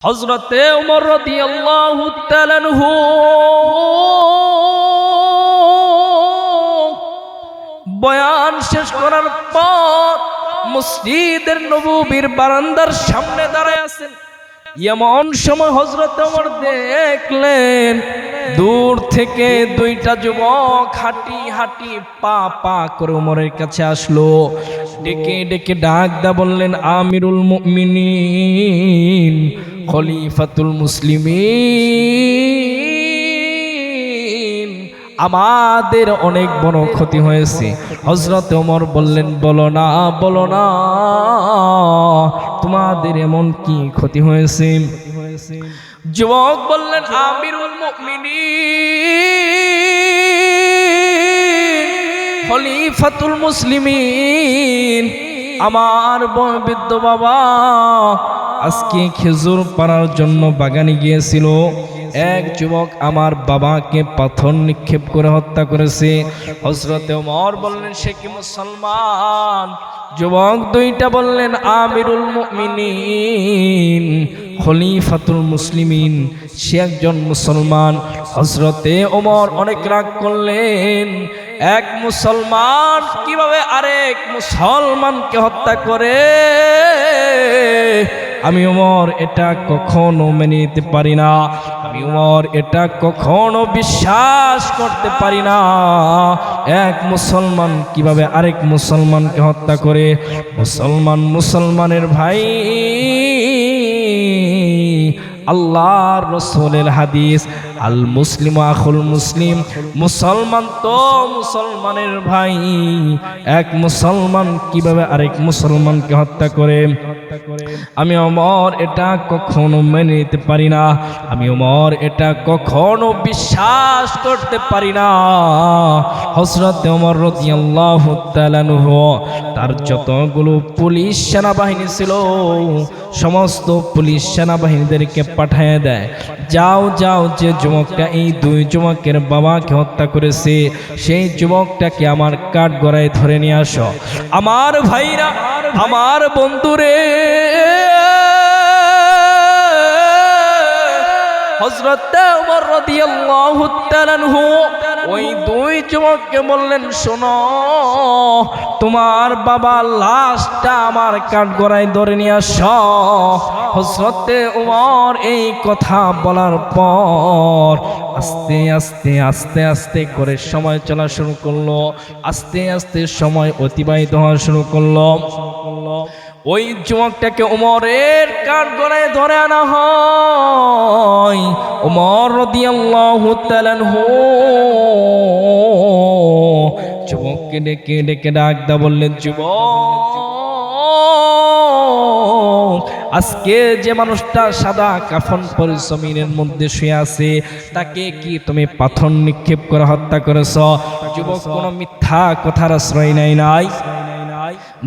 হযরতে ওমর রাদিয়াল্লাহু তাআলা আনহু বয়ান শেষ করার পর মসজিদের নববীর বারান্দার সামনে দাঁড়ায় আছেন। এমন সময় হযরত ওমর দেখলেন দূর থেকে দুইটা যুবক হাঁটি হাঁটি পা পা করে ওমরের কাছে আসলো। ডেকে ডেকে ডাক দা বললেন, আমিরুল মুমিনিন, খলিফাতুল মুসলিমিন, আমাদের অনেক বড় ক্ষতি হয়েছে। হযরত ওমর বললেন, বলো না বলো না, তোমাদের এমন কি ক্ষতি হয়েছে? যুবক বললেন, আমিরুল মুমিনিন, খলিফাতুল মুসলিমিন, আমার বৃদ্ধ বাবা আজকে খেজুর পাড়ার জন্য বাগানে গিয়েছিল। এক যুবক আমার বাবাকে পাথর নিক্ষেপ করে হত্যা করেছে। হযরতে ওমর বললেন, সে কি মুসলমান? যুবক দুইটা বললেন, আমিরুল মুমিনিন, খলিফাতুল মুসলিমিন, সে একজন মুসলমান। হযরতে ওমর অনেক রাগ করলেন, এক মুসলমান কিভাবে আরেক মুসলমানকে হত্যা করে? আমি ওমর এটা কখনো মেনে নিতে পারি না, আমি ওমর এটা কখনো বিশ্বাস করতে পারি না। এক মুসলমান কিভাবে আরেক মুসলমানকে হত্যা করে? মুসলমান মুসলমানের ভাই, আল্লাহর রাসূলের হাদিস, আল মুসলিম আখুল মুসলিম, মুসলমান তো মুসলমানের ভাই। এক মুসলমান কিভাবে আরেক মুসলমানকে হত্যা করে? আমি ওমর এটা কখনো মেনে নিতে পারি না, আমি ওমর এটা কখনো বিশ্বাস করতে পারি না। হযরত ওমর রাদিয়াল্লাহু তাআলা আনহু তার যতগুলো পুলিশ সেনাবাহিনী ছিল সমস্ত পুলিশ সেনাবাহিনীদেরকে পাঠিয়ে দেয়, যাও যাও, যে যুবকটা এই দুই যুবকের বাবাকে হত্যা করেছে সেই যুবকটাকে আমার কাঠগড়ায় ধরে নিয়ে আসো। আমার ভাইরা, আমার বন্ধুরে, হযরত ওমর রাদিয়াল্লাহু তাআলা আনহু ওই দুই যুবককে বললেন, শোনো, তোমার বাবার লাশটা আমার কাঠগড়ায় ধরে নিয়ে আসো। হযরত ওমর এই কথা বলার পর আস্তে আস্তে আস্তে আস্তে করে সময় চলা শুরু করলো, আস্তে আস্তে সময় অতিবাহিত হওয়া শুরু করলো। ওই যুবকটাকে ওমরের কাঠগড়ায় ধরে আনা হয়। ওমর রাদিয়াল্লাহু তাআলা আনহু যুবককে ডেকে ডেকে ডাকদা বললেন, যুবক, আজকে যে মানুষটা সাদা কাফন পরে জমিনের মধ্যে শুয়ে আছে তাকে কি তুমি পাথর নিক্ষেপ করে হত্যা করেছ? যুবক কোনো মিথ্যা কথার আশ্রয় নাই।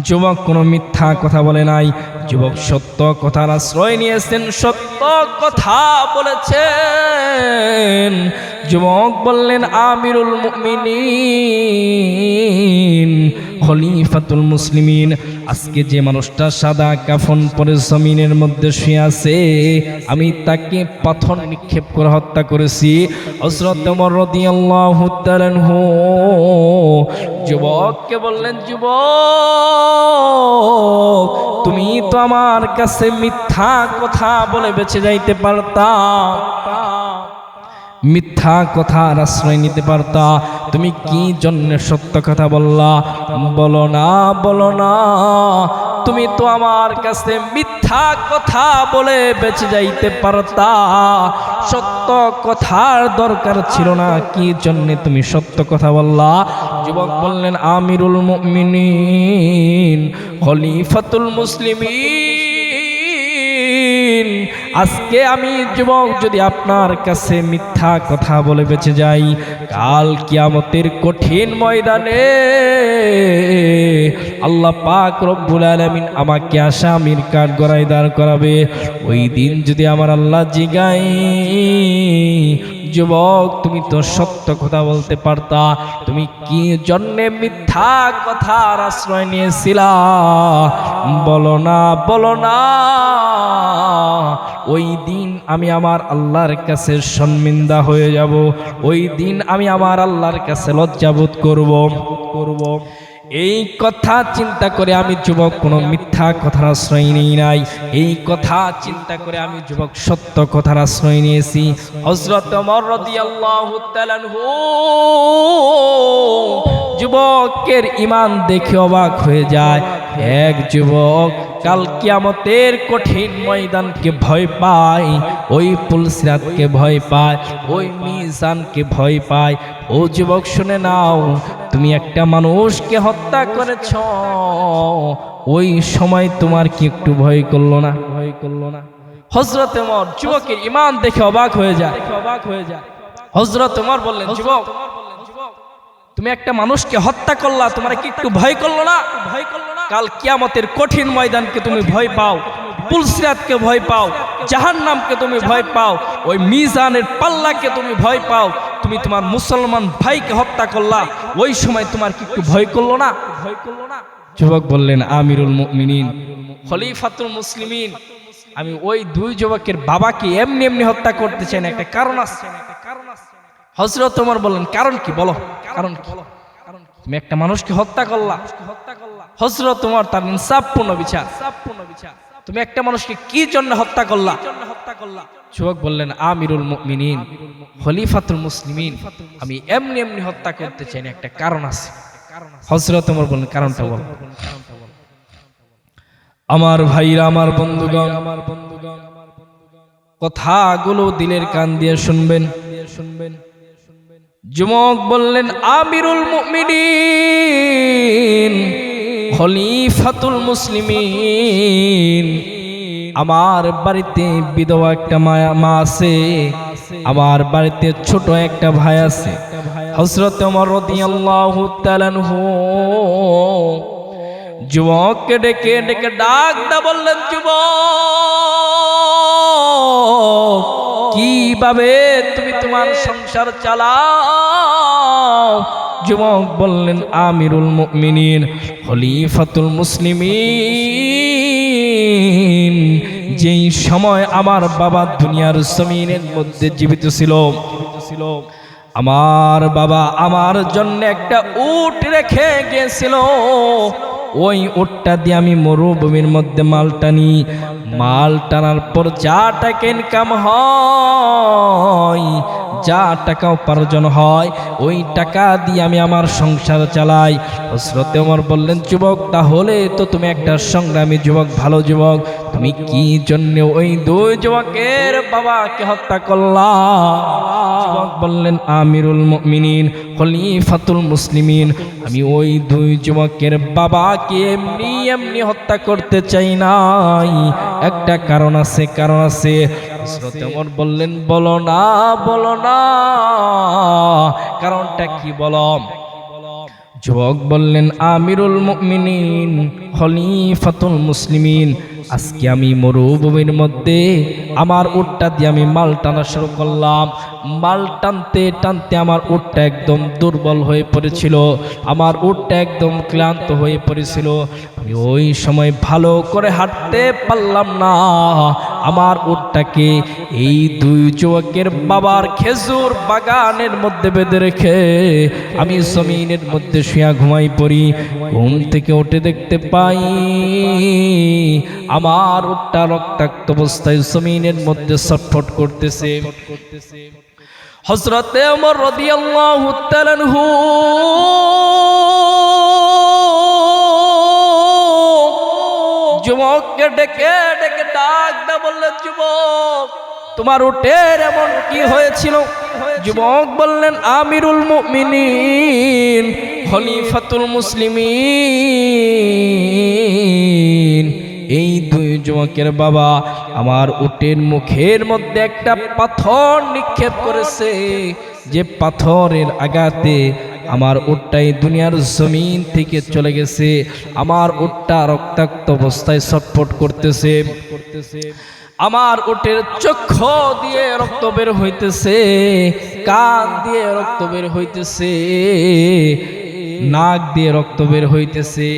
যুবক কোনো মিথ্যা কথা বলে নাই, যুবক সত্য কথার আশ্রয় নিয়েছেন, সত্য কথা বলেছেন। যুবক বললেন, আমিরুল মুমিনিন, খলিফাতুল মুসলিমিন, আজকে যে মানুষটা সাদা কাফন পরে জমিনের মধ্যে শুয়ে আছে আমি তাকে পাথর নিক্ষেপ করে হত্যা করেছি। হযরত ওমর রাদিয়াল্লাহু তাআলা আনহু যুবককে বললেন, যুবক, তুমি তো আমার কাছে মিথ্যা কথা বলে বেঁচে যাইতে পারতা, মিথ্যা কথার আশ্রয় নিতে পারতা, তুমি কি জন্য সত্য কথা বললা? বলো না বলো না, তুমি তো আমার কাছে মিথ্যা কথা বলে বেঁচে যাইতে পারতা, সত্য কথার দরকার ছিল না, কি জন্য তুমি সত্য কথা বললা? যুবক বললেন, আমিরুল মুমিনিন, খলিফাতুল মুসলিমিন, আজকে আমি যুবক যদি আপনার কাছে মিথ্যা কথা বলে বেঁচে যাই, কাল কিয়ামতের কঠিন ময়দানে আল্লাহ পাক রব্বুল আলামিন আমাকে আসামির কাঠগড়ায় দাঁড় করাবে। ওই দিন যদি আমার আল্লাহ জিগাই, যুবক, তুমি তো সত্য কথা বলতে পারতা, তুমি কি জন্যে মিথ্যা কথার আশ্রয় নিয়েছিলা? বলো না, বলো না। ওই দিন আমি আমার আল্লাহর কাছে শর্মিন্দা হয়ে যাব, ওই দিন আমি আমার আল্লাহর কাছে লজ্জাবোধ করব। এই কথা চিন্তা করে আমি যুবক কোনো মিথ্যা কথার আশ্রয় নিই নাই। এই কথা চিন্তা করে আমি যুবক সত্য কথার আশ্রয় নিয়েছি। হযরত ওমর রাদিয়াল্লাহু তাআলা আনহু যুবকের ঈমান দেখে অবাক হয়ে যায়। এক যুবক কাল কিয়ামতের কঠিন ময়দানকে ভয় পায়, ওই পুলসিরাতকে ভয় পায়, ওই মিজানকে ভয় পায়। ও যুবক শুনে নাও, তুমি একটা মানুষকে হত্যা করেছ, ওই সময় তোমার কি একটু ভয় করলো না? হযরত ওমর যুবকের ঈমান দেখে অবাক হয়ে যায়। হযরত ওমর বললেন, যুবক তুমি একটা মানুষকে হত্যা করলা, তোমার কি একটু ভয় করলো না? কাল কিয়ামতের কঠিন ময়দানকে তুমি ভয় পাও, পুলসিরাতকে ভয় পাও, জাহান্নামকে তুমি ভয় পাও, ওই মিজানের পাল্লাকে তুমি ভয় পাও, তুমি তোমার মুসলমান ভাইকে হত্যা করলা, ওই সময় তোমার কি একটু ভয় করলো না? যুবক বললেন, আমিরুল মুমিনিন, খলিফাতুল মুসলিমিন, আমি ওই দুই যুবকের বাবাকে এমনি এমনি হত্যা করতে চাই না, একটা কারণ আছে। হযরত ওমর বললেন, কারণ কি বলো? কারণ কি? তুমি একটা মানুষকে হত্যা করলা। হযরত ওমর তার ইনসাফপূর্ণ বিচার, তুমি একটা মানুষকে কি জন্য হত্যা করলা? যুবক বললেন, আমিরুল মুমিনিন, খলিফাতুল মুসলিমিন, আমি এমনি এমনি হত্যা করতে চাই না, একটা কারণ আছে। হযরত ওমর বললেন, কারণটা বল। আমার ভাইরা, আমার বন্ধুগণ, কথাগুলো দিলের কান দিয়ে শুনবেন। যুবক বললেন, আমিরুল মুমিনিন, খলিফাতুল মুসলিমিন, আমার বাড়িতে বিধবা একটা মা আছে, আমার বাড়িতে ছোট একটা ভাই আছে। হযরত ওমর রাদিয়াল্লাহু তাআলা আনহু যুবককে ডেকে ডেকে ডাক দা বললেন, যুবক কিভাবে তুমি তোমার সংসার চালাও? যুবক বললেন, আমিরুল মুমিনিন, খলিফাতুল মুসলিমিন, যেই সময় আমার বাবা দুনিয়ার জমিনের মধ্যে জীবিত ছিল, আমার বাবা আমার জন্য একটা উট রেখে গেছিল। ওই উটটা দিয়ে আমি মরুভূমির মধ্যে মাল টানি, মাল টানার পর যা টাকা ইনকাম হয়, যা টাকা উপার্জন হয়, ওই টাকা দিয়ে আমি আমার সংসার চালাই। হযরত ওমর বললেন, যুবক তাহলে তো তুমি একটা সংগ্রামী যুবক, ভালো যুবক, তুমি কি জন্য ওই দুই যুবকের বাবাকে হত্যা করলা? যুবক বললেন, আমিরুল মুমিনিন, খলিফাতুল মুসলিমিন, আমি ওই দুই যুবকের বাবাকে এমনি এমনি হত্যা করতে চাই নাই, একটা কারণ আছে, কারণ আছে। হযরত ওমর বললেন, বলো না, বলো না, কারণটা কি বলো? যুবক বললেন, আমিরুল মুমিনিন, খলিফাতুল মুসলিমিন, আজকে আমি মরুভূমির মধ্যে আমার উটটা দিয়ে আমি মাল টানা শুরু করলাম। মাল টানতে টানতে আমার উটটা একদম দুর্বল হয়ে পড়েছিল, আমার উটটা একদম ক্লান্ত হয়ে পড়েছিল। আমি ওই সময় ভালো করে হাঁটতে পারলাম না। আমার উটটাকে এই দুই যুবকের বাবার খেজুর বাগানের মধ্যে বেঁধে রেখে আমি জমিনের মধ্যে শুয়ে ঘুমাই পড়ি। ঘুম থেকে উঠে দেখতে পাই আমার উটটা রক্তাক্ত অবস্থায় জমিনের মধ্যে ছটফট করতেছে। হযরত ওমর রাদিয়াল্লাহু তাআলা আনহু যুবককে ডেকে ডেকে ডাক দা বললেন, যুবক তোমার উটের এমন কি হয়েছিল? যুবক বললেন, আমিরুল মুমিনিন, খলিফাতুল মুসলিমিন, এই দুই যুবকের বাবা আমার উটের মুখের মধ্যে একটা পাথর নিক্ষেপ করেছে, যে পাথরের আঘাতে আমার উটটাই দুনিয়ার জমিন থেকে চলে গেছে। আমার উটটা রক্তাক্ত অবস্থায় ছটফট করতেছে। আমার উটের চক্ষু দিয়ে রক্ত বের হইতেছে, কান দিয়ে রক্ত বের হইতেছে, নাক দিয়ে রক্ত বের হইতেছে।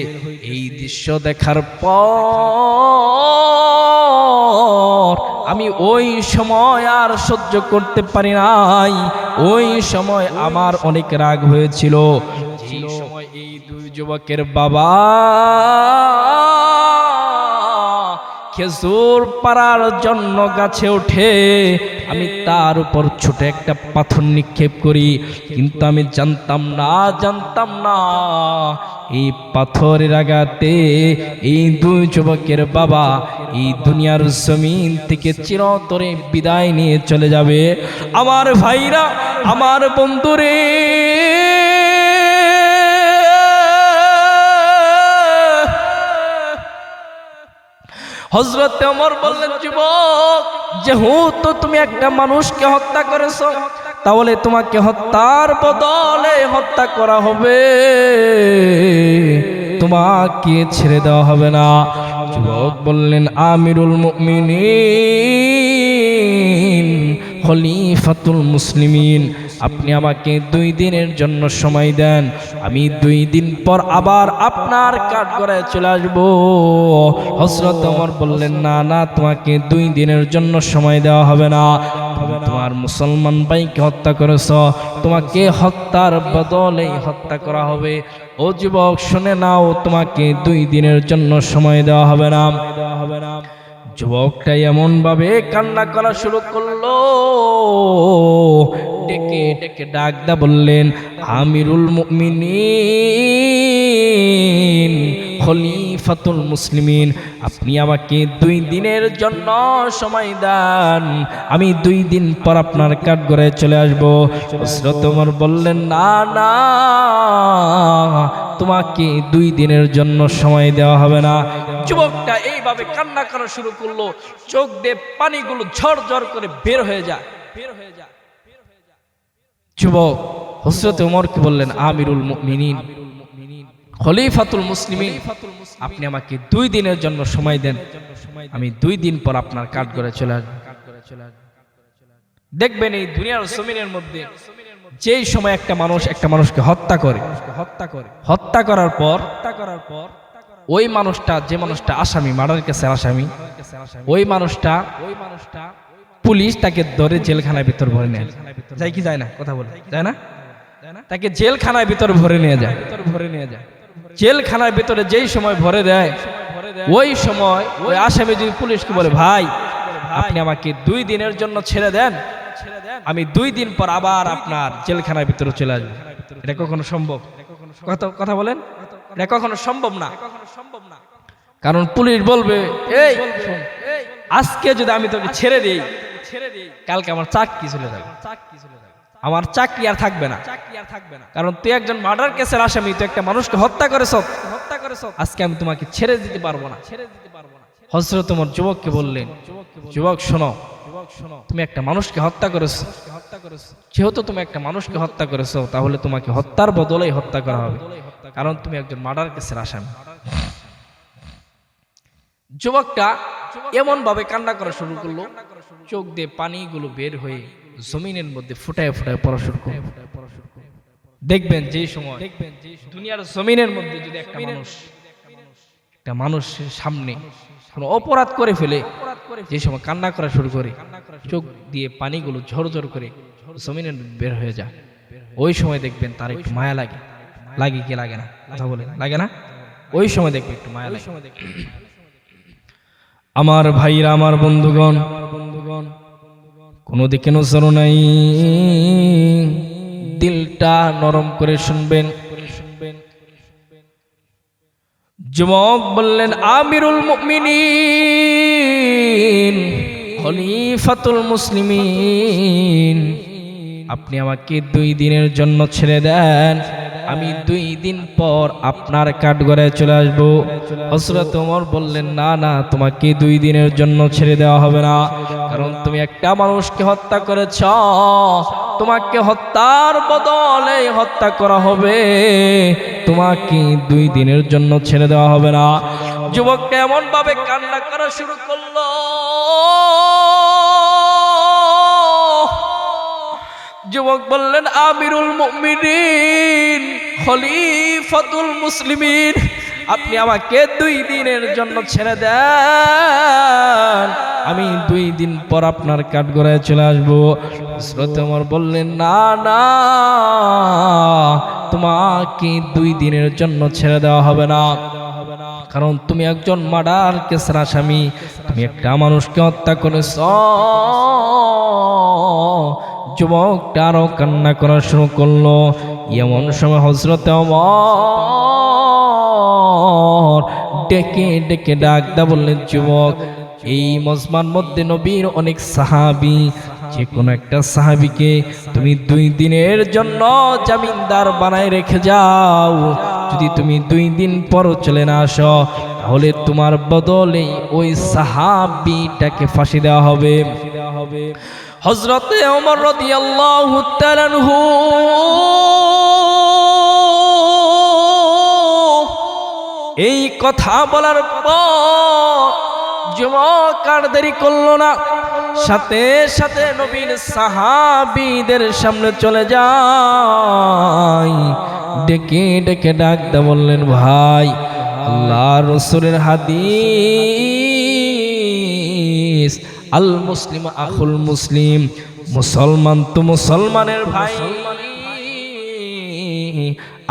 এই দৃশ্য দেখার পর আমি ওই সময় আর সহ্য করতে পারি নাই। ওই সময় আমার অনেক রাগ হয়েছিল। এই সময় এই দুই যুবকের বাবা খেজুর পাড়ার জন্য গাছে ওঠে, আমি তার উপর ছোট একটা পাথর নিক্ষেপ করি। কিন্তু আমি জানতাম না এই পাথরের আঘাতে এই দুই যুবকের বাবা এই দুনিয়ার জমিন থেকে চিরতরে বিদায় নিয়ে চলে যাবে। আমার ভাইরা, আমার বন্ধুরে, হযরত ওমর বললেন, যুবক, যেহেতু তুমি একটা মানুষকে হত্যা করেছো, তাহলে তোমাকে হত্যার বদলে হত্যা করা হবে, তোমাকে ছেড়ে দেওয়া হবে না। যুবক বললেন, আমিরুল মুমিনিন, খলিফাতুল মুসলিমিন, আপনি আমাকে 2 দিনের জন্য সময় দেন। আমি 2 দিন পর আবার আপনার কাঠগড়ায় চলে আসবো। হযরত ওমর বললেন, না, তোমাকে 2 দিনের জন্য সময় দেওয়া হবে না। তুমি তোমার মুসলমান ভাইকে হত্যা করেছ, তোমাকে হত্যার বদলেই হত্যা করা হবে। ও যুবক, শুনে নাও, তোমাকে 2 দিনের জন্য সময় দেওয়া হবে না। যুবকটা এমন ভাবে কান্না করা শুরু করলো, ডেকে ডেকে ডাকদা বললেন, আমিরুল মুমিনিন, খলিফাতুল মুসলিমিন, আপনি আমাকে 2 দিনের জন্য সময় দেন। আমি 2 দিন পর আপনার কাঠগড়ায় চলে আসবো। হযরত ওমর বললেন, না, তোমাকে 2 দিনের জন্য সময় দেওয়া হবে না। যুবকটা এইভাবে কান্না করা শুরু করলো, চোখ দিয়ে পানিগুলো ঝরঝর করে বের হয়ে যায়। যুবক হযরত ওমরকে বললেন, আমিরুল মুমিনিন, খলিফাতুল মুসলিমিন, আপনি আমাকে 2 দিনের জন্য সময় দেন। আমি 2 দিন পর আপনার কাঠগড়ায় চলে আসবো। দেখবেন এই দুনিয়ার জমিনের মধ্যে যেই সময় একটা মানুষ একটা মানুষকে হত্যা করে, হত্যা করার পর ওই মানুষটা, যে মানুষটা আসামি, মার্ডার কেসের আসামি, ওই মানুষটা পুলিশ তাকে ধরে জেলখানার ভিতর ভরে নেয়। যায় কি যায় না? কথা বলে যায় না? তাকে জেলখানার ভিতর ভরে নিয়ে যায়। জেলখানার ভিতরে যেই সময় ভরে দেয়, ওই সময় ওই আসামি যদি পুলিশকে বলে, ভাই, আপনি আমাকে 2 দিনের জন্য ছেড়ে দেন, আমি 2 দিন পর আবার আপনার জেলখানার ভিতরে চলে আসবো। এটা কখনো সম্ভব? কথা বলেন, এটা কখনো সম্ভব না। কারণ পুলিশ বলবে, এই আজকে যদি আমি তোকে ছেড়ে দিই, কালকে আমার চাকরি চলে যাবে, আমার চাকরি আর থাকবে না। কারণ তুই একজন মার্ডার কেসের আসামি, তুই একটা মানুষকে হত্যা করেছ, আজকে আমি তোমাকে ছেড়ে দিতে পারবো না। হযরত ওমর যুবককে বললেন, যুবক শোনো, তুমি একটা মানুষকে হত্যা করেছো, যেহেতু তুমি একটা মানুষকে হত্যা করেছো, তাহলে তোমাকে হত্যার বদলেই হত্যা করা হবে, কারণ তুমি একজন মার্ডার কেসের আসামি। যুবকটা এমন ভাবে কান্না করা শুরু করলো, চোখ দিয়ে পানিগুলো বের হয়ে জমিনের মধ্যে ফুটায় ফুটায় পড়া শুরু করলো। দেখবেন যে সময় দুনিয়ার জমিনের মধ্যে যদি একটা মানুষের সামনে কোনো অপরাধ করে ফেলে, যে সময় কান্না করা শুরু করে, চোখ দিয়ে পানিগুলো ঝরঝর করে জমিনের বের হয়ে যায়, ওই সময় দেখবেন তার একটু মায়া লাগে। লাগে কি লাগে না? কথা বলেন, লাগে না? ওই সময় দেখবেন একটু মায়া লাগে। আমার ভাইরা, আমার বন্ধুগণ, কোনো দিকে নজর নাই, দিলটা নরম করে শুনবেন। যুবক বললেন, আমিরুল মুমিনিন, খলিফাতুল মুসলিমিন, আপনি আমাকে 2 দিনের জন্য ছেড়ে দেন, আমি 2 দিন পর আপনার কাঠগড়ায় চলে আসবো। হযরত ওমর বললেন, না, তোমাকে 2 দিনের জন্য ছেড়ে দেওয়া হবে না, কারণ তুমি একটা মানুষকে হত্যা করেছ, তোমাকে হত্যার বদলে হত্যা করা হবে, তোমাকে 2 দিনের জন্য ছেড়ে দেওয়া হবে না। যুবকটা এমন ভাবে কান্না করা শুরু করলো, যুবক বললেন, আমিরুল মুমিনিন, খলিফাতুল মুসলিমিন, আপনি আমাকে 2 দিনের জন্য ছেড়ে দেন, আমি 2 দিন পর আপনার কাঠগড়ায় চলে আসবো। হযরত ওমর বললেন, না না, তোমাকে 2 দিনের জন্য ছেড়ে দেওয়া হবে না, কারণ তুমি একজন মার্ডার কেসের আসামি, তুমি একটা মানুষকে হত্যা করেছ। যুবকটা আরো কান্না করা শুরু করলো। এমন সময় হযরত ওমর ডেকে ডেকে ডাকদা বললেন, যুবক, এই মজমার মধ্যে নবীর অনেক সাহাবী, যে কোনো একটা সাহাবীকে তুমি 2 দিনের জন্য জামিনদার বানায় রেখে যাও। যদি তুমি 2 দিন পর চলে না আসো, তাহলে তোমার বদলে ওই সাহাবীটাকে ফাঁসি দেওয়া হবে। হযরতে ওমর রাদিয়াল্লাহু তাআলা আনহু এই কথা বলার পর যুবক আর দেরি করলো না, সাথে সাথে নবীর সাহাবীদের সামনে চলে যায়, ডেকে ডেকে ডাকতে বললেন, ভাই, আল্লাহর রাসূলের হাদিস, আল মুসলিম আখুল মুসলিম, মুসলমান তো মুসলমানের ভাই,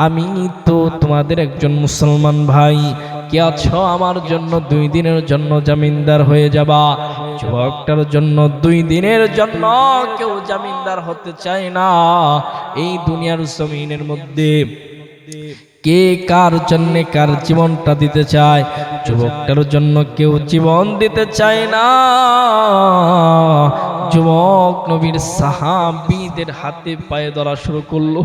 আমি তো তোমাদের একজন মুসলমান ভাই, কে আছো আমার জন্য 2 দিনের জন্য জামিনদার হয়ে যাবা। যুবকটার জন্য 2 দিনের জন্য কেউ জামিনদার হতে চায় না এই দুনিয়ার জমিনের মধ্যে। কে কার জন্য কার জীবনটা দিতে চায়? যুবকটার জন্য কেউ জীবন দিতে চায় না। যুবক নবীর সাহাবীদের হাতে পায়ে ধরা শুরু করলো।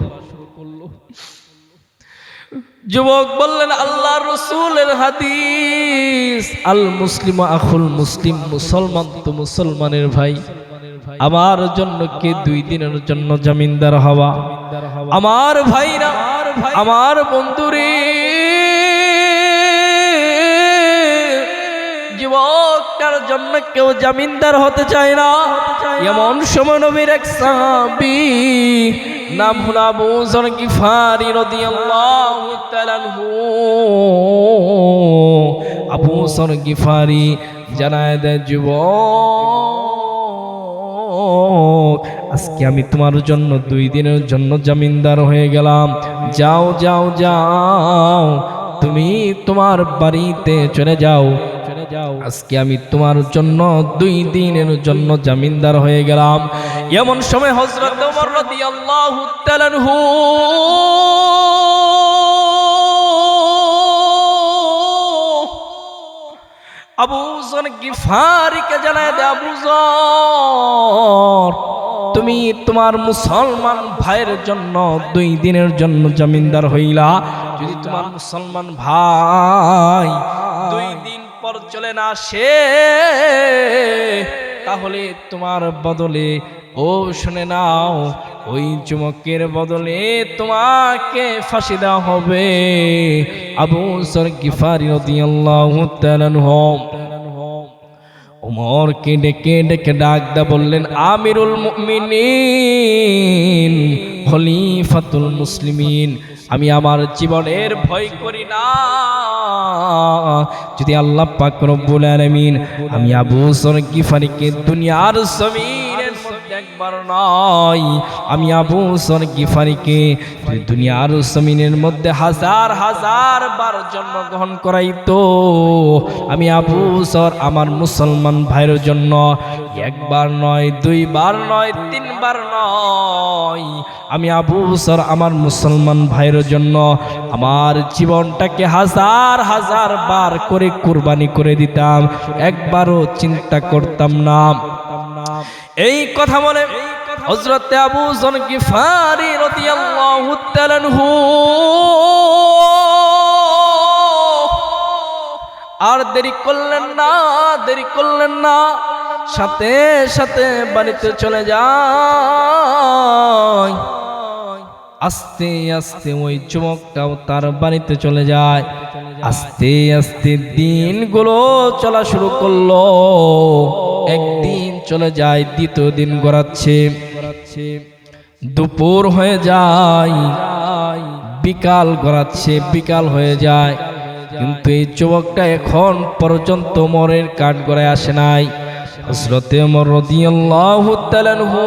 যুবক বললেন, আল্লাহর রাসূলের হাদিস, আল মুসলিম আখুল মুসলিম, মুসলমান তো মুসলমানের ভাই, আমার জন্য কে 2 দিনের জন্য জামিনদার হওয়া? আমার ভাইরা, আমার বন্ধুরে, যুবকটার জন্য কেউ জামিনদার হতে চায় না। এমন সময় নবীর এক সাহাবী, নাম হলো আবু যর গিফারি রাদিয়াল্লাহু তাআলা আনহু, আবু যর গিফারি জানায় দেয়, যুবক, আজকে আমি তোমার জন্য 2 দিনের জন্য জামিনদার হয়ে গেলাম। যাও যাও যাও, তুমি তোমার বাড়িতে চলে যাও। আজকে আমি তোমার জন্য 2 দিনের জন্য জামিনদার হয়ে গেলাম। এমন সময় হযরত ওমর রাদিয়াল্লাহু তাআলা আনহু আবু যর গিফারিকে জানায় দেয়, আবু যর, তুমি তোমার মুসলমান ভাইয়ের জন্য 2 দিনের জন্য জামিনদার হইলা। যদি তোমার মুসলমান ভাই 2 দিন পর চলে না আসে, তাহলে তোমার বদলে, ও শুনে নাও, ওই যুবকের বদলে তোমাকে ফাঁসি দেওয়া হবে। আবু যর গিফারি রাদিয়াল্লাহু তাআলা আনহু ওমরকে ডেকে ডেকে ডাকদা বললেন, আমিরুল মুমিনিন, খলিফাতুল মুসলিমিন, আমি আমার জীবনের ভয় করি না। যদি আল্লাহ পাক রব্বুল আলামিন আমি আবু যর গিফারিকে দুনিয়ার জমিনের মধ্যে একবার নয়, আমি আবু যর গিফারিকে দুনিয়ার জমিনের মধ্যে হাজার হাজার বার জন্মগ্রহণ করাইতো, আমি আবু যর আমার মুসলমান ভাইয়ের জন্য 1 বার নয়, 2 বার নয়, 3 বার নয়, আমি আবু যর আমার মুসলমান ভাইয়ের জন্য আমার জীবনটাকে হাজার হাজার বার করে কুরবানি করে দিতাম, একবারও চিন্তা করতাম না। এই কথা বলে হযরত আবু যর গিফারি রাদিয়াল্লাহু তাআলা আনহু আর দেরি করলেন না, সাথে সাথে বাড়িতে চলে যায়। আস্তে আস্তে ওই যুবকটাও তার বাড়িতে চলে যায়। আস্তে আস্তে দিনগুলো চলা শুরু করলো। একদিন চলে যায়, দ্বিতীয় দিন গড়াচ্ছে, দুপুর হয়ে যায়, বিকাল গড়াচ্ছে, বিকাল হয়ে যায়, কিন্তু এই যুবকটা এখন পর্যন্ত ওমরের কাঠ গড়ায় আসে নাই। হযরতে ওমর রাদিয়াল্লাহু তাআলা আনহু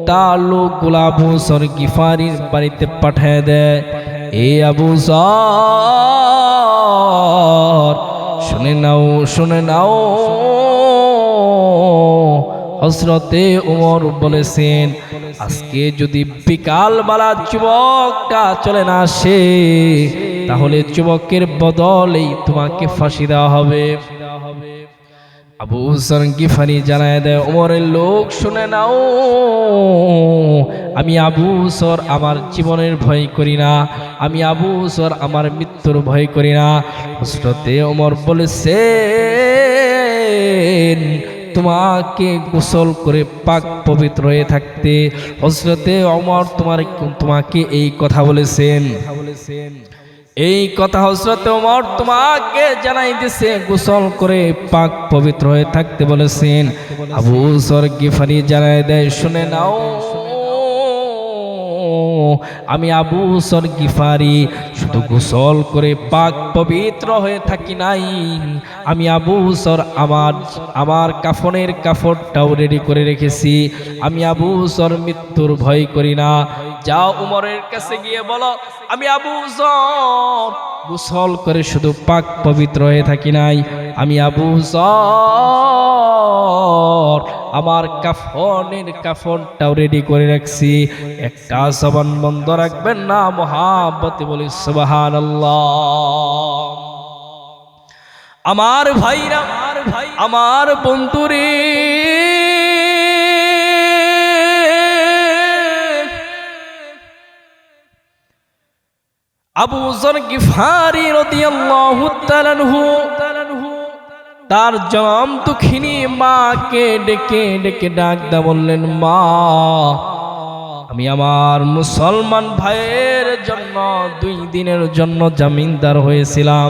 তার লোকগুলো আবু যর গিফারির বাড়িতে পাঠিয়ে দেয়। এ আবু যর, শুনে নাও, শুনে নাও, হযরতে ওমর বলেছেন আজকে যদি বিকাল বেলা যুবকটা চলে না আসে, তাহলে যুবকের বদলেই তোমাকে ফাঁসি দেওয়া হবে। আবু যর গিফারি জানায় দেয়, ওমরের লোক শুনে নাও, আমি আবু যর আমার জীবনের ভয় করি না, আমি আবু যর আমার মৃত্যুর ভয় করি না। হযরতে ওমর বলেছেন তোমাকে গোসল করে পাক পবিত্র হয়ে থাকতে। হযরতে ওমর তোমাকে এই কথা বলেছেন, এই কথা হযরতে ওমর তোমাকে জানাই দিয়েছে, গোসল করে পাক পবিত্র হয়ে থাকতে বলেছেন। আবু যর গিফারি জানাই দেয়, শুনে নাও, আমি আবু যর গিফারি শুধু গোসল করে পাক পবিত্র হয়ে থাকি নাই, আমি আবু যর আমার কাফনের কাপড়টাও রেডি করে রেখেছি। আমি আবু যর মৃত্যুর ভয় করি না। যাও উমরের কাছে গিয়ে বলো, আমি আবু যর গোসল করে শুধু পাক পবিত্র হয়ে থাকি নাই, আমি আবু যর আমার কাফনের কাফনটাও রেডি করে রাখছি। একটা জবান বন্ধ রাখবেন না, মহাব্বতে বলি সুবহানাল্লাহ। আমার ভাইরা, আমার বন্ধুরে, আবু যর গিফারি রাদিয়াল্লাহু তাআলা আনহু তার জনম দুঃখিনী মাকে ডেকে ডেকে ডাক দা বললেন, মা, আমি আমার মুসলমান ভাইয়ের জন্য 2 দিনের জন্য জামিনদার হয়েছিলাম।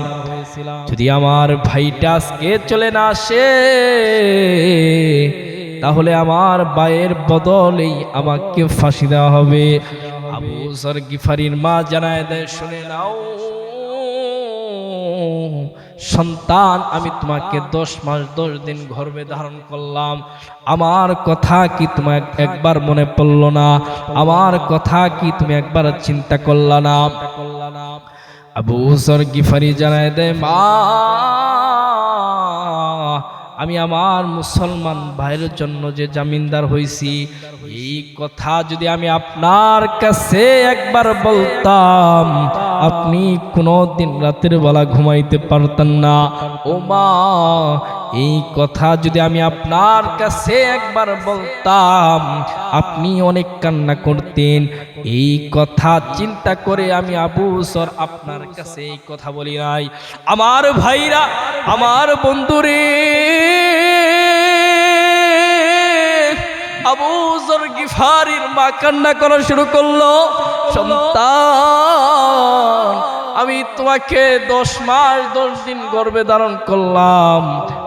যদি আমার ভাইটা আজকে চলে না আসে, তাহলে আমার ভাইয়ের বদলেই আমাকে ফাঁসি দেওয়া হবে। আবু যর গিফারির মা জানায় দেয়, শুনে নাও সন্তান, আমি তোমাকে 10 মাস 10 দিন গর্ভে ধারণ করলাম, আমার কথা কি তোমার একবার মনে পড়ল না? আমার কথা কি তুমি একবার চিন্তা করলা না? আবু যর গিফারি জানায় দেয়, মা, আমি আমার মুসলমান ভাইয়ের জন্য যে জামিনদার হইছি, এই কথা যদি আমি আপনার কাছে একবার বলতাম, আপনি কোনদিন রাতের বেলা ঘুমাইতে পারতেন না। ও মা, এই কথা যদি আমি আপনার কাছে একবার বলতাম, আপনি অনেক কান্না করতেন। এই কথা চিন্তা করে আমি আবু যর আপনার কাছে এই কথা বলি নাই। আমার ভাইরা, আমার বন্ধুরে, আবু যর গিফারির মা কান্না করা শুরু করলো, সন্তান, আমি তোমাকে 10 মাস 10 দিন গর্ভে ধারণ করলাম,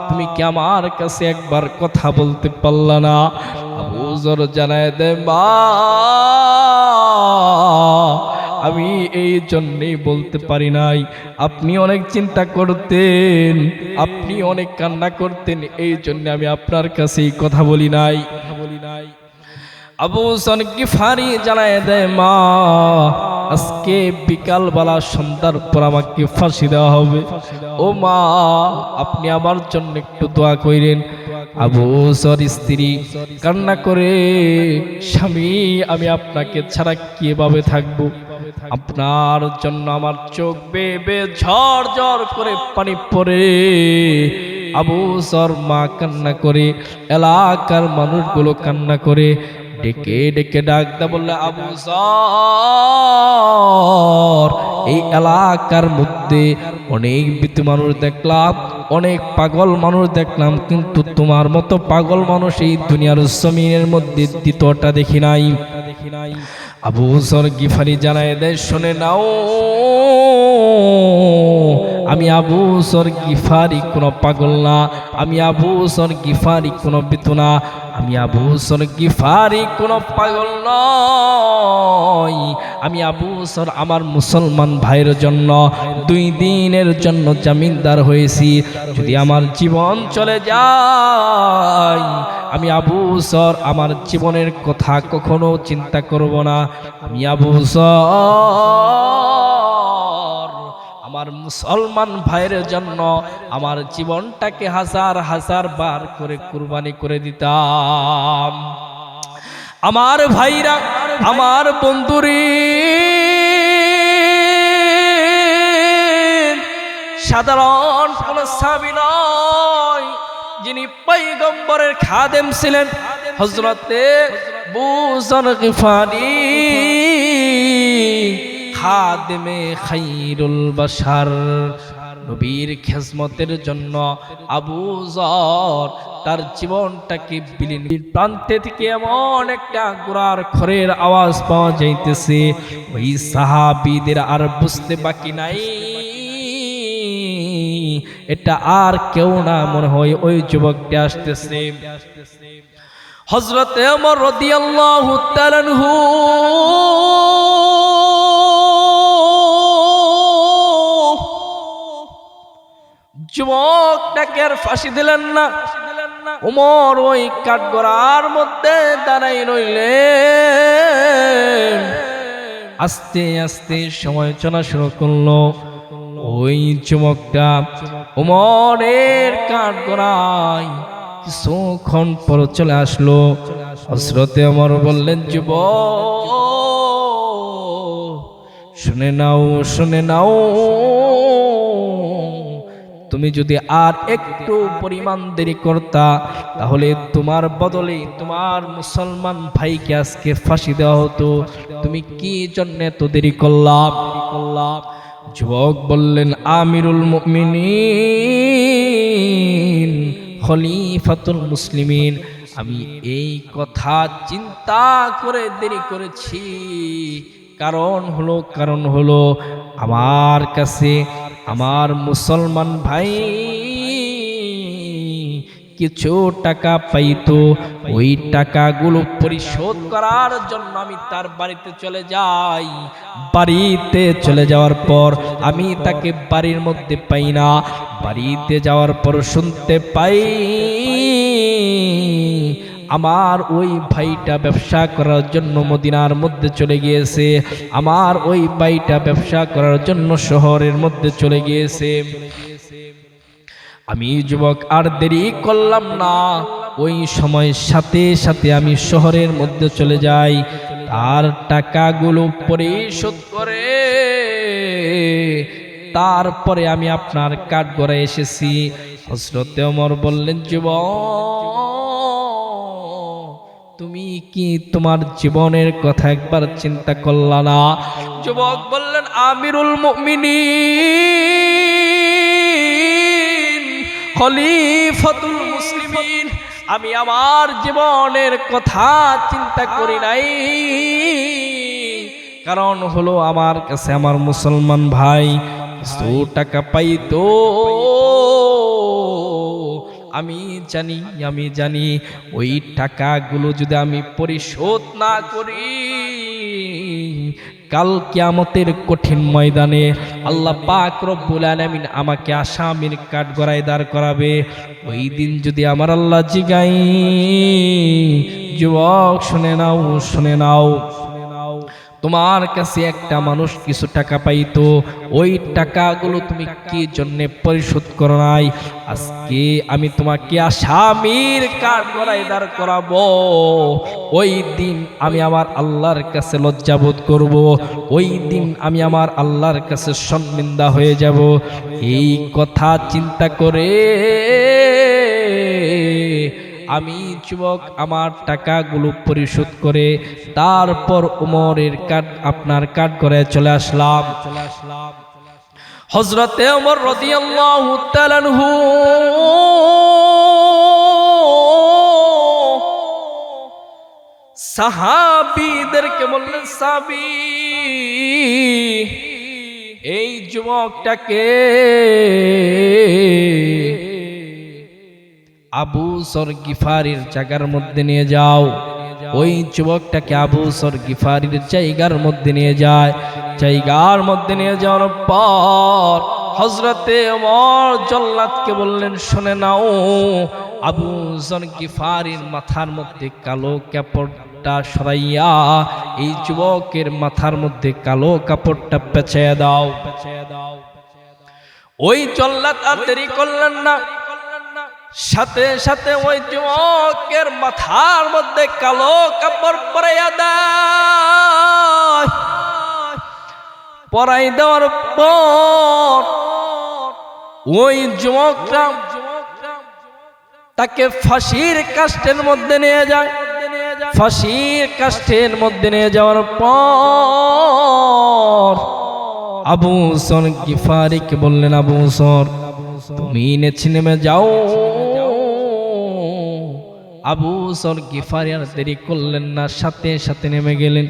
তুমি কি আমার কাছে একবার কথা বলতে পারলা না? আবু যর জানায় দে, মা, আমি এই জন্যই বলতে পারি নাই, আপনি অনেক চিন্তা করতেন, আপনি অনেক কান্না করতেন, এই জন্য আমি আপনার কাছে এই কথা বলি নাই। আবু যর গিফারি জানায় দেয়, মা, আজকে বিকাল বেলা সন্ধ্যার পর আমাকে ফাঁসি দেওয়া হবে। ও মা, আপনি আমার জন্য একটু দোয়া করেন। আবু যর স্ত্রী কান্না করে, স্বামী, আমি আপনাকে ছাড়া কিভাবে থাকবো? আপনার জন্য আমার চোখ বেয়ে বেয়ে ঝড় ঝড় করে পানি পড়ে। আবু যর মা কান্না করে, এলাকার মানুষগুলো কান্না করে, ডেকে ডেকে ডাকতে বললে, আবু যর, এই এলাকার মধ্যে অনেক বিতু মানুষ দেখলাম, অনেক পাগল মানুষ দেখলাম, কিন্তু তোমার মতো পাগল মানুষ এই দুনিয়ার জমিনের মধ্যে দ্বিতীয়টা দেখি নাই। আবু যর গিফারি জানায় দেয়, শুনে নাও, আমি আবু যর গিফারি কোনো পাগল না, আমি আবু যর গিফারি কোনো বিতুনা, আমি আবু যর গিফারি কোনো পাগল নয়। আমি আবু যর আমার মুসলমান ভাইয়ের জন্য 2 দিনের জন্য জামিনদার হয়েছি। যদি আমার জীবন চলে যায়, আমি আবু যর আমার জীবনের কথা কখনো চিন্তা করব না। আমি আবু যর আমার মুসলমান ভাইয়ের জন্য আমার জীবনটাকে হাজার হাজার বার করে কুরবানি করে দিতাম। আমার ভাইরা, আমার বন্ধুরে, সাধারণ কোন সাহাবী নয়, যিনি পয়গম্বরের খাদেম ছিলেন, হযরতে আবু যর গিফারি, খাদেমে খায়রুল বাশার। নবীর খেজমতের জন্য আবু যর তার জীবনটাকে বিলীন। প্রান্তে থেকে এমন একটা ঘোড়ার খড়ের আওয়াজ পাওয়া যাইতেছে। ওই সাহাবীদের আর বুঝতে বাকি নাই, এটা আর কেউ না, মনে হয় ওই যুবকটি আসতেছে। হযরতে ওমর রাদিয়াল্লাহু তাআলা আনহু যুবকটাকে আর ফাঁসি দিলেন না। ওমর ওই কাঠগড়ার মধ্যে দাঁড়াই রইলেন। আস্তে আস্তে সময় চলা শুরু করলো। ওই যুবকটা ওমরের কাঠগড়ায় কিছুক্ষণ পর চলে আসলো। হযরতে ওমর বললেন, যুবক শুনে নাও, শুনে নাও, তুমি যদি আর একটু পরিমাণ দেরি করতা, তাহলে তোমার বদলে তোমার মুসলমান ভাইকে আজকে ফাঁসি দেওয়া হতো। তুমি কি জন্য এত দেরি করলাম? যুবক বললেন, আমিরুল মুমিনিন, খলিফাতুল মুসলিমিন, আমি এই কথা চিন্তা করে দেরি করেছি। কারণ হলো আমার কাছে আমার মুসলমান ভাই কিছু টাকা পাইতো, ওই টাকাগুলো পরিশোধ করার জন্য আমি তার বাড়িতে চলে যাই। বাড়িতে চলে যাওয়ার পর আমি তাকে বাড়ির মধ্যে পাই না। বাড়িতে যাওয়ার পর শুনতে পাই আমার ওই ভাইটা ব্যবসা করার জন্য মদিনার মধ্যে চলে গিয়েছে, আমার ওই ভাইটা ব্যবসা করার জন্য শহরের মধ্যে চলে গিয়েছে। আমি যুবক আর দেরি করলাম না, ওই সময় সাথে সাথে আমি শহরের মধ্যে চলে যাই, তার টাকাগুলো পরিশোধ করে তারপরে আমি আপনার কাঠগড়ায় এসেছি। হযরতে ওমর বললেন, যুবক তুমি কি তোমার জীবনের কথা একবার চিন্তা করলা না? যুবক বললেন, আমিরুল মুমিনিন, খলিফাতুল মুসলিমিন, আমি আমার জীবনের কথা চিন্তা করি নাই। কারণ হলো আমার কাছে আমার মুসলমান ভাই কিছু টাকা পাইতো। আমি জানি ওই টাকাগুলো যদি আমি পরিশোধ না করি, কাল কিয়ামতের কঠিন ময়দানে আল্লাহ পাক রব্বুল আলামিন আমাকে আসামির কাঠগড়ায় দাঁড় করাবে। ওই দিন যদি আমার আল্লাহ জিগাই, যুবক শুনে নাও, শুনে নাও, তোমার কাছে একটা মানুষ কিছু টাকা পাইতো, ওই টাকাগুলো তুমি কি জন্য পরিশোধ করো নাই? আজকে আমি তোমাকে আসামির কাঠগড়ায় দাঁড় করাবো। ওই দিন আমি আমার আল্লাহর কাছে লজ্জাবোধ করব, ওই দিন আমি আমার আল্লাহর কাছে শর্মিন্দা হয়ে যাব। এই কথা চিন্তা করে আমি যুবক আমার টাকাগুলো পরিশোধ করে তারপর ওমরের আপনার কাঠগড়ায় চলে আসলাম। হযরতে ওমর রাদিয়াল্লাহু তাআলা আনহু সাহাবীদেরকে বললেন, সাহাবী এই যুবকটাকে আবু যর গিফারির জায়গার মধ্যে নিয়ে যাও। ওই যুবকটাকে আবু যর গিফারির জায়গার মধ্যে নিয়ে যায়। জায়গার মধ্যে নিয়ে যাওয়ার পর হযরতে ওমর জল্লাদকে বললেন, শুনে নাও, আবু যর গিফারির মাথার মধ্যে কালো কাপড়টা সরাইয়া এই যুবকের মাথার মধ্যে কালো কাপড়টা পেঁচাইয়া দাও। ওই জল্লাদ আর দেরি করলেন না, সাথে সাথে ওই যুবকের মাথার মধ্যে কালো কাপড় পরাইয়া দেয়। পরাই দেওয়ার পর ওই যুবকরা তাকে ফাঁসির কাষ্ঠের মধ্যে নিয়ে যায়। ফাঁসির কাষ্ঠের মধ্যে নিয়ে যাওয়ার পর আবু যর গিফারিকে বললেন, আবু যর তুমি নেচে নেমে যাও। আবু যর গিফারি আর দেরি করলেন না, সাথে সাথে নেমে গেলেন।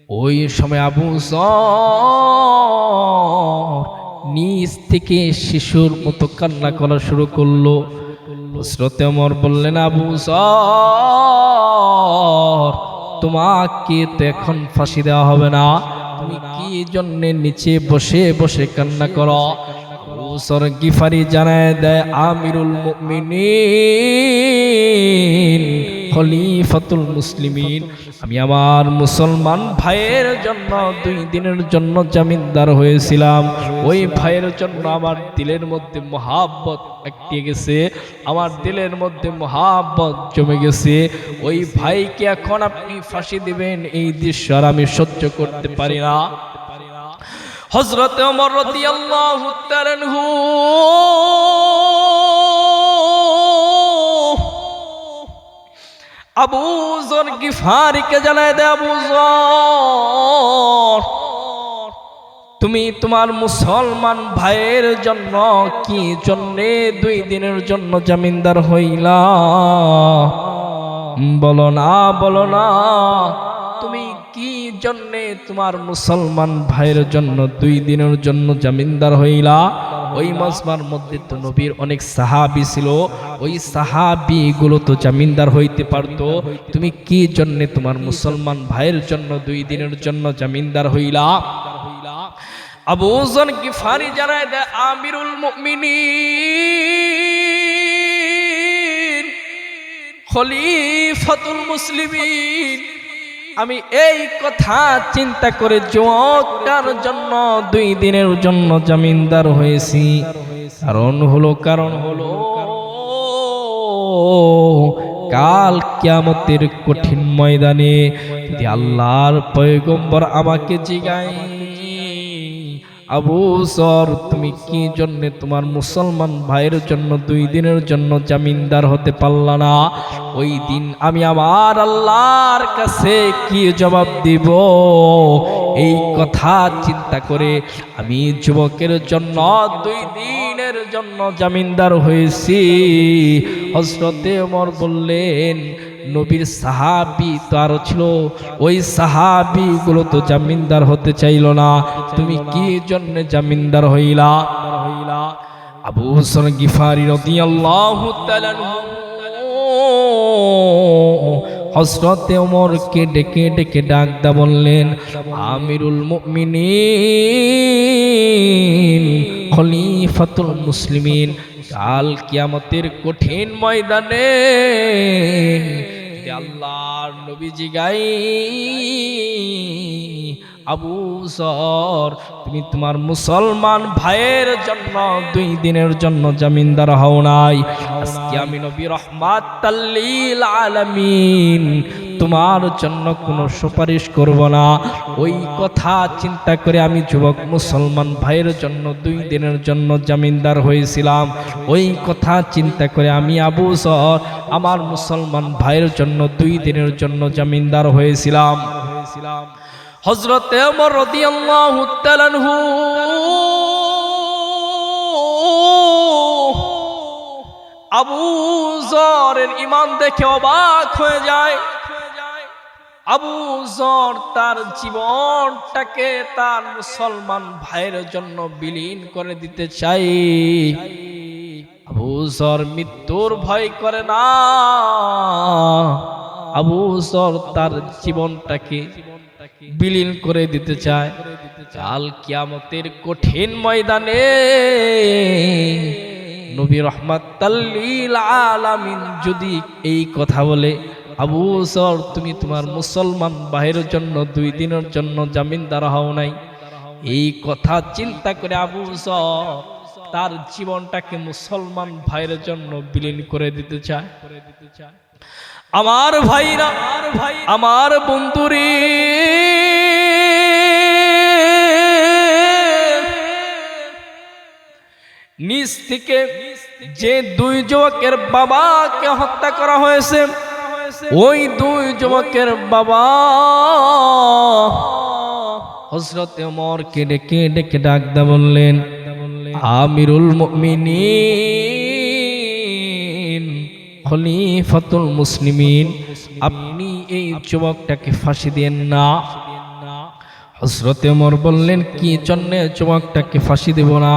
ওই সময় আবু যর নিজ থেকে শিশুর মতো কান্না করা শুরু করলো। হযরতে ওমর বললেন, আবু যর তোমাকে তো এখন ফাঁসি দেওয়া হবে না, তুমি কি জন্য নিচে বসে বসে কান্না করো? আবু যর গিফারি জানায় দেয়, আমিরুল মুমিনিন খলিফাতুল মুসলিমিন, আমি আমার মুসলমান ভাইয়ের জন্য 2 দিনের জন্য জামিনদার হয়েছিলাম। ওই ভাইয়ের জন্য আমার দিলের মধ্যে মহাব্বত একটি গেছে, আমার দিলের মধ্যে মহাব্বত জমে গেছে। ওই ভাইকে এখন আপনি ফাঁসি দিবেন, এই দৃশ্য আর আমি সহ্য করতে পারি না। হযরতে ওমর রাদিয়াল্লাহু তাআলা আনহু আবু যর গিফারিকে জানায় দেয়, আবু যর তুমি তোমার মুসলমান ভাইয়ের জন্য কি জন্যে 2 দিনের জন্য জামিনদার হইলা? বলো না, বলো না, তুমি কি জন্যে তোমার মুসলমান ভাইয়ের জন্য 2 দিনের জন্য জামিনদার হইলা? ওই মজমার মধ্যে তো নবীর অনেক সাহাবী ছিল, ওই সাহাবীগুলো তো জামিনদার হইতে পারতো। তুমি কি জন্যে তোমার মুসলমান ভাইয়ের জন্য 2 দিনের জন্য জামিনদার হইলা? আবু যর গিফারি জানায় দেয়, আমিরুল মুমিনিন খলিফাতুল মুসলিমিন, আমি এই কথা চিন্তা করে যুবকটার জন্য 2 দিনের জন্য জামিনদার হয়েছি। কারণ হলো কাল কিয়ামতের কঠিন ময়দানে যদি আল্লাহর পয়গম্বর আমাকে জিগায়, আবু যর তুমি কি জন্য তোমার মুসলমান ভাইয়ের জন্য 2 দিনের জন্য জামিনদার হতে পারলা না? ওই দিন আমি আমার আল্লাহর কাছে কি জবাব দিব? এই কথা চিন্তা করে আমি যুবকের জন্য 2 দিনের জন্য জামিনদার হয়েছি। হযরতে ওমর বললেন, নবীর সাহাবী তো আরো ছিল, ওই সাহাবীগুলো তো জামিনদার হতে চাইল না, তুমি কি জন্য জামিনদার হইলা? আবু যর গিফারি রাদিয়াল্লাহু তাআলা হযরতে ওমরকে ডেকে ডেকে ডাকদা বললেন, আমিরুল মুমিনিন খলিফাতুল মুসলিমিন, কাল কিয়ামতের কঠিন ময়দানে আল্লাহর নবী জিগাই, আবু যর তুমি তোমার মুসলমান ভাইয়ের জন্য 2 দিনের জন্য জামিনদার হও নাই, আজকে আমি নবী রাহমাতাল লিল আলামিন তোমার জন্য কোনো সুপারিশ করব না। ওই কথা চিন্তা করে আমি যুবক মুসলমান ভাইয়ের জন্য 2 দিনের জন্য জামিনদার হয়েছিলাম। ওই কথা চিন্তা করে আমি আবু যর আমার মুসলমান ভাইয়ের জন্য 2 দিনের জন্য জামিনদার হয়েছিলাম। হযরতে ওমর রাদিয়াল্লাহু তাআলা আনহু আবু যরের ঈমান দেখে অবাক হয়ে যায়। আবু যর তার জীবনটাকে তার মুসলমান ভাইয়ের জন্য বিলীন করে দিতে চাই। আবু যর মৃত্যুর ভয় করে না, আবু যর তার জীবনটাকে বিলীন করে দিতে চায়। কাল কিয়ামতের কঠিন ময়দানে নবী রাহমাতাল লিল আলামিন যদি এই কথা বলে, আবু যর তুমি তোমার মুসলমান ভাইয়ের জন্য 2 দিনের জন্য জামিনদার হও নাই, এই কথা চিন্তা করে আবু যর তার জীবনটাকে মুসলমান ভাইয়ের জন্য বিলীন করে দিতে চায়। আমার ভাইরা, আমার বন্ধুরে, নিজ থেকে যে 2 যুবকের বাবাকে হত্যা করা হয়েছে, ওই 2 যুবকের বাবা হযরত ওমরকে ডেকে ডেকে ডাকদা বললেন, আমিরুল মুমিনিন, খলিফাতুল মুসলিমিন, আপনি এই যুবকটাকে ফাঁসি দেন না। হযরত ওমর বললেন, কি জন্য যুবকটাকে ফাঁসি দেব না?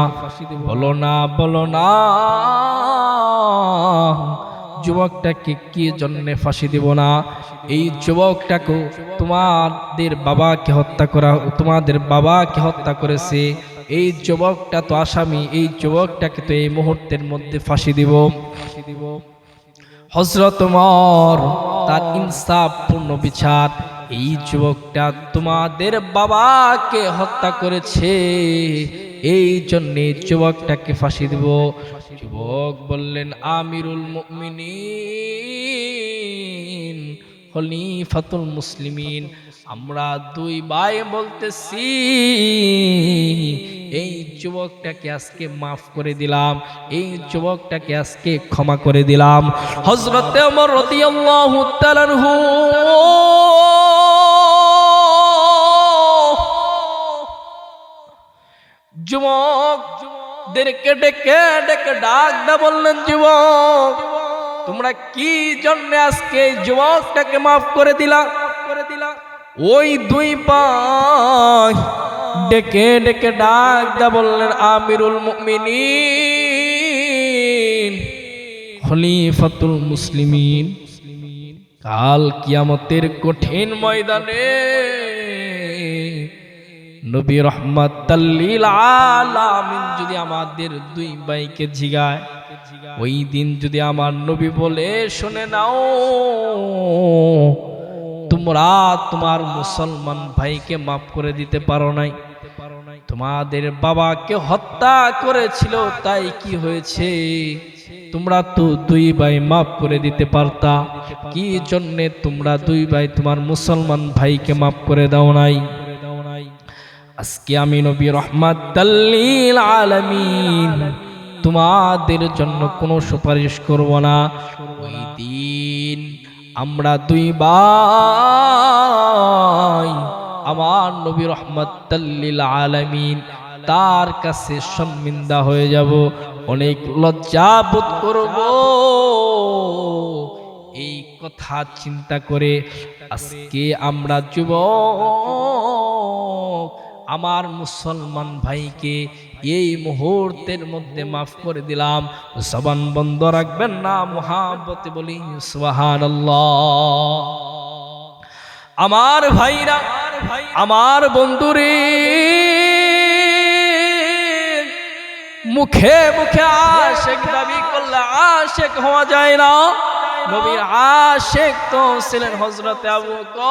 বলো না, বলো না, যুবকটাকে কি জন্য ফাঁসি দেব না? এই যুবকটাকে তোমাদের বাবাকে হত্যা করেছে, এই যুবকটা তো আসামি, এই যুবকটাকে তো এই মুহূর্তের মধ্যে ফাঁসি দিব। হযরত ওমর তার ইনসাফপূর্ণ বিচার, এই যুবকটা তোমাদের বাবাকে হত্যা করেছে, এই জন্য যুবকটাকে ফাঁসি দিব। যুবক বললেন, আমিরুল মুমিনিন, খলিফাতুল মুসলিমিন, আমরা 2 ভাই বলতেছি, এই যুবকটাকে আজকে মাফ করে দিলাম, এই যুবকটাকে আজকে ক্ষমা করে দিলাম। হযরত ওমর রাদিয়াল্লাহু তাআলা আনহু যুবকদেরকে ডেকে ডেকে ডাকদা বললেন, যুবক তোমরা কি জন্য আজকে যুবকটাকে মাফ করে দিলা? ওই 2 ভাই ডেকে ডেকে ডাকদা বললেন, আমিরুল মুমিনিন, খলিফাতুল মুসলিমিন, কাল কিয়ামতের কঠিন ময়দানে নবী রাহমাতাল লিল আলামিন যদি আমাদের 2 ভাইকে জিগায়, ওই দিন যদি আমার নবী বলে, শুনে নাও, তোমরা তোমার মুসলমান ভাইকে মাফ করে দিতে পারো নাই, তোমাদের বাবাকে হত্যা করেছিল, তাই কি হয়েছে? তোমরা তো 2 ভাই মাফ করে দিতে পারতা, কি জন্য তোমরা 2 ভাই তোমার মুসলমান ভাইকে মাফ করে দাও নাই? আজকে আমি নবী রাহমাতাল লিল আলামিন তোমাদের জন্য কোনো সুপারিশ করব না। ওই দিন আমরা 2 ভাই আমার নবী রাহমাতাল লিল আলামিন তার কাছে শর্মিন্দা হয়ে যাব, অনেক লজ্জা বোধ করব। এই কথা চিন্তা করে আজকে আমরা যুবক আমার মুসলমান ভাইকে এই মুহূর্তের মধ্যে মাফ করে দিলাম। জবান বন্ধ রাখবেন না, মুহাব্বতে বলি সুবহানাল্লাহ। আমার ভাইরা, আমার বন্ধুরে, মুখে মুখে আশিক দাবি করলে আশিক হওয়া যায় না। নবীর আশিক তো ছিলেন হযরত আবু বকর,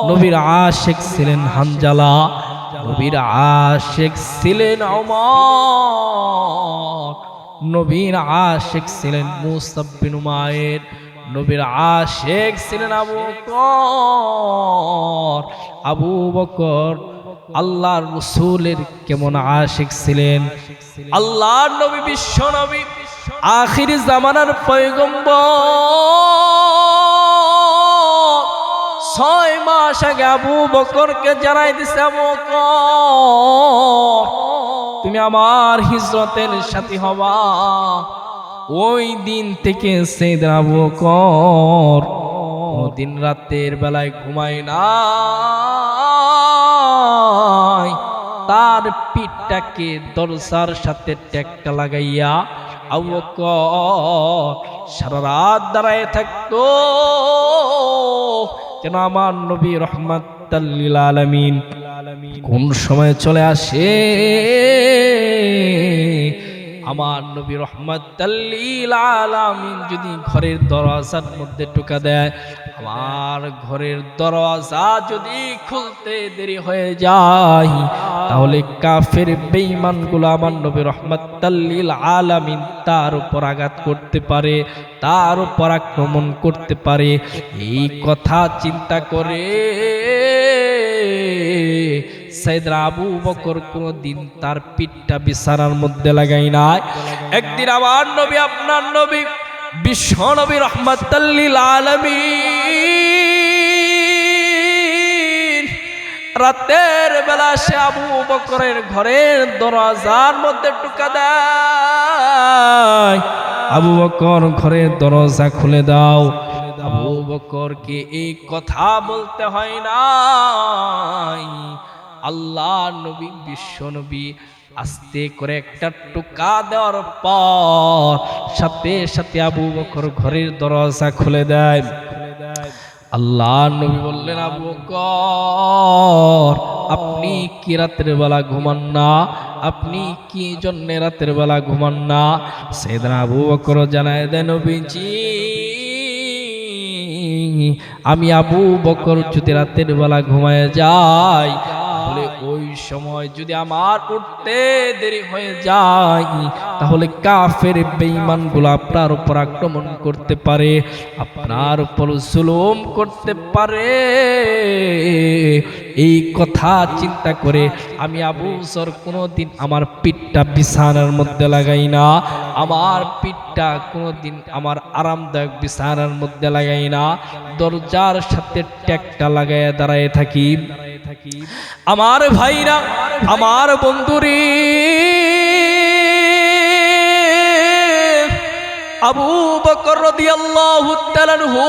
নবীর আশিক ছিলেন হানজালা, নবীর আশিক ছিলেন ওমর, নবীর আশিক ছিলেন মুসাব বিন উমাইর, নবীর আশিক ছিলেন আবু বকর। আবু বকর আল্লাহর রাসূলের কেমন আশিক ছিলেন! আল্লাহর নবী, বিশ্ব নবী, আখির জামানার পয়গম্বর 6 মাস আগে আবু বকরকে জানাই দিছে, আবু বকর তুমি আমার হিজরতের সাথী হবা। ওই দিন থেকে সাইয়েদনা আবু বকর দিন রাতের বেলায় ঘুমায় না, তার পিঠটাকে দরজার সাথে টেক্কা লাগাইয়া আবু বকর সারা রাত দাঁড়ায় থাকতো, যেন আমার নবী রহমাতাল লিল আলামিন কোন সময় চলে আসে। আমার নবী রহমাতাল লিল আলামিন যদি ঘরের দরজার মধ্যে ঢোকা দেয়, আমার ঘরের দরজা যদি খুলতে দেরি হয়ে যায়, তাহলে কাফের বেঈমানগুলো আমার নবী রহমাতাল লিল আলামিন তার উপর আঘাত করতে পারে, তার উপর আক্রমণ করতে পারে। এই কথা চিন্তা করে সাইয়েদনা আবু বকর কোনদিন তার পিঠটা বিছানার মধ্যে লাগাই নাই। একদিন আমার নবী, আপনার নবী, বিশ্ব নবী রহমাতাল লিল আলামিন রাতের বেলা সে আবু বকরের ঘরের দরজার মধ্যে ঢুকা দেয়। আবু বকর ঘরের দরজা খুলে দাও। আবু বকরকে এই কথা বলতে হয় না, আল্লাহ নবী, বিশ্ব নবী আস্তে করে একটা টোকা দেওয়ার পর সাথে সাথে আবু বকর ঘরের দরজা খুলে দেয়। আল্লাহ নবী বললেন, আবু বকর আপনি কি রাতের বেলা ঘুমান না? আপনি কি জন্য রাতের বেলা ঘুমান না? সাইয়েদনা আবু বকর জানায় দেন, নবীজি আমি আবু বকর যদি রাতের বেলা ঘুমায় যাই, তাহলে ওই সময় যদি আমার উঠতে দেরি হয়ে যায়, তাহলে কাফের বেঈমানগুলো আপনার উপর আক্রমণ করতে পারে, আপনার উপর জুলুম করতে পারে। এই কথা চিন্তা করে আমি আবু বকর কোনোদিন আমার পিঠটা বিছানার মধ্যে লাগাই না, আমার পিঠটা কোনোদিন আমার আরামদায়ক বিছানার মধ্যে লাগাই না, দরজার সাথে টেক্কা লাগাইয়া দাঁড়ায় থাকি। আমার ভাইরা, আমার বন্ধুরে, আবু বকর রাদিয়াল্লাহু তাআলা আনহু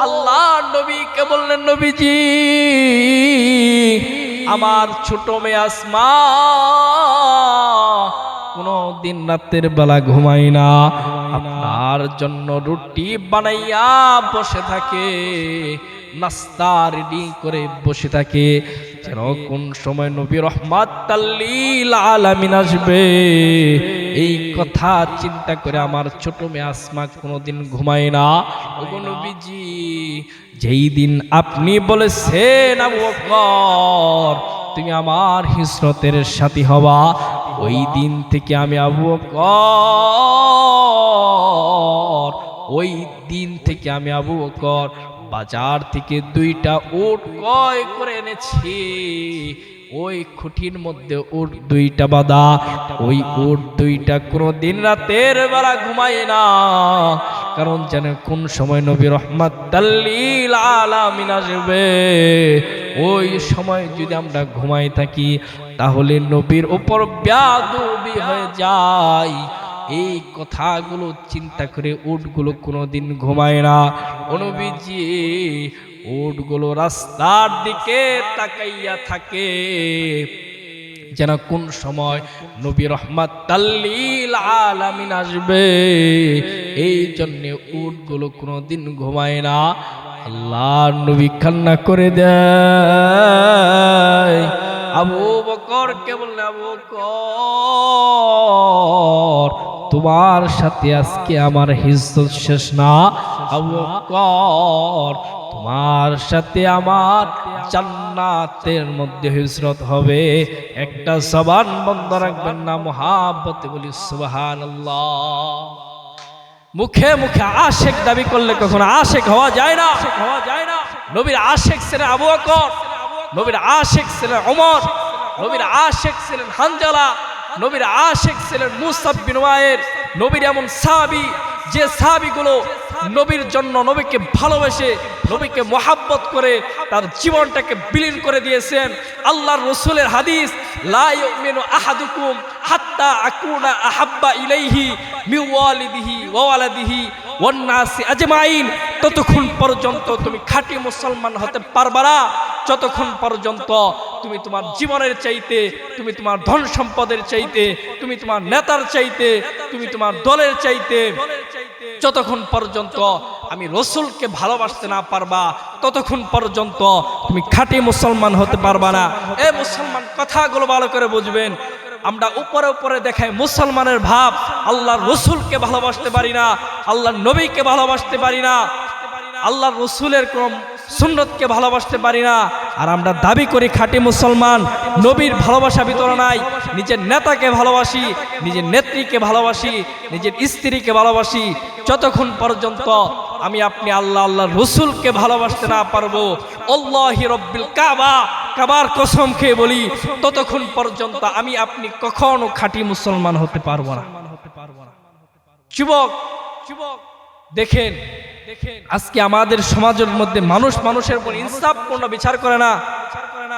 আল্লাহ নবীকে বললেন, নবীজি আমার ছোট মেয়ে আসমা কোনো দিন রাতের বেলা ঘুমাই না, আপনার জন্য রুটি বানাইয়া বসে থাকে, নাস্তা রেডি করে বসে থাকে, যেন কোন সময় নবী রহমাতাল লিল আলামিন আসবে। এই কথা চিন্তা করে আমার ছোট মেয়ে আসমা কোনোদিন ঘুমায় না। ওগো নবীজি, যেই দিন আপনি বলেছেন আবু বকর তুমি আমার হিজরতের সাথী হবা, ওই দিন থেকে আমি আবু বকর, ওই দিন থেকে আমি আবু বকর বাজার থেকে 2টা উট ক্রয় করে এনেছি। ওই খুঁটির মধ্যে উট 2টা বাঁধা, ওই উট 2টা কোনদিন রাতের বেলা ঘুমায় না, কারণ যেন কোন সময় নবী রহমাতাল লিল আলামিন আসবে। ওই সময় যদি আমরা ঘুমাই থাকি, তাহলে নবীর উপর বেয়াদবি হয়ে যায়। এই কথাগুলো চিন্তা করে উটগুলো কোনোদিন ঘুমায় না। ও নবীজি, উটগুলো রাস্তার দিকে তাকাইয়া থাকে, যেন কোন সময় নবী রহমাতাল লিল আলামিন আসবে। এই জন্য উটগুলো কোনোদিন ঘুমায় না। আল্লাহ নবী কান্না করে দেয়। আবু বকরকে বললেন, আবু বকর তোমার সাথে আজকে আমার হিজরত শেষ না। আবু বকর তোমার সাথে আমার জান্নাতের মধ্যে হিজরত হবে। একটা জবান বন্ধ রাখবেন না, মুহাব্বতে বলি সুবহানাল্লাহ। মুখে মুখে আশেক দাবি করলে কখনো আশেক হওয়া যায় না। নবীর আশেক ছিলেন আবু বকর, নবীর আশেক ছিলেন ওমর, নবীর আশেক ছিলেন হানজালা, নবীর আশেক ছিলেন মুসাব বিন উমাইর। নবীর এমন সাহাবী, যে সাহাবীগুলো নবীর জন্য, নবীকে ভালোবেসে, নবীকে মহাব্বত করে তার জীবনটাকে বিলীন করে দিয়েছেন। আল্লাহর রাসূলের হাদিস, লা ইউমিনু আহাদুকুম হাত্তা আকুনা আহাব্বা ইলাইহি মিন ওয়ালিদিহি ওয়া ওয়ালাদিহি ওয়ান নাসি আজমাইন, ততক্ষণ পর্যন্ত তুমি খাঁটি মুসলমান হতে পারবা না যতক্ষণ পর্যন্ত তুমি তোমার জীবনের চাইতে, তুমি তোমার ধন সম্পদের চাইতে, তুমি তোমার নেতার চাইতে, তুমি তোমার দলের চাইতে, যতক্ষণ পর্যন্ত আমি রসুলকে ভালোবাসতে না পারবা ততক্ষণ পর্যন্ত তুমি খাঁটি মুসলমান হতে পারবা না। এ মুসলমান, কথাগুলো ভালো করে বুঝবেন। আমরা উপরে উপরে দেখাই মুসলমানের ভাব, আল্লাহর রসুলকে ভালোবাসতে পারি না, আল্লাহর নবীকে ভালোবাসতে পারি না, আল্লাহর রসুলের কোন সুন্নতকে ভালোবাসতে পারি না। আর আমরা দাবি করি খাঁটি মুসলমান, নবীর ভালোবাসা ভিতরে নাই, নিজের নেতাকে ভালোবাসি, নিজের নেত্রীকে ভালোবাসি, নিজের স্ত্রীকে ভালোবাসি। যতক্ষণ পর্যন্ত আমি আপনি আল্লাহ আল্লাহর রসুলকে ভালোবাসতে না পারবো, আল্লাহি রব্বিল কাবা, কাবার কসম খেয়ে বলি, ততক্ষণ পর্যন্ত আমি আপনি কখনো খাঁটি মুসলমান হতে পারবো না। যুবক, দেখেন আজকে আমাদের সমাজের মধ্যে মানুষ মানুষের উপর ইনসাফপূর্ণ বিচার করে না।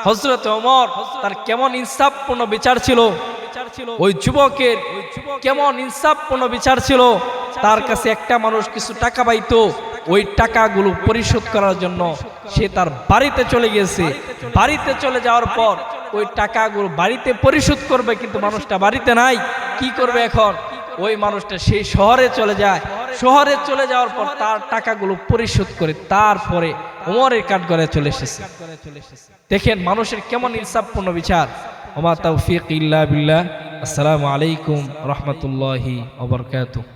হযরত ওমর তার কেমন ইনসাফপূর্ণ বিচার ছিল, ওই যুবকের কেমন ইনসাফপূর্ণ বিচার ছিল। তার কাছে একটা মানুষ কিছু টাকা পাইতো, ওই টাকাগুলো পরিশোধ করার জন্য সে তার বাড়িতে চলে গেছে। বাড়িতে চলে যাওয়ার পর ওই টাকাগুলো বাড়িতে পরিশোধ করবে, কিন্তু মানুষটা বাড়িতে নাই। কি করবে এখন? ওই মানুষটা সেই শহরে চলে যায়। শহরে চলে যাওয়ার পর তার টাকাগুলো পরিশোধ করে তারপরে ওমরের কাঠগড়ায় চলে এসেছে। দেখেন মানুষের কেমন ইনসাফপূর্ণ বিচার। ওমা তাওফিক ইল্লা বিল্লাহ। আসসালামু আলাইকুম রাহমাতুল্লাহি ওয়া বারাকাতুহু।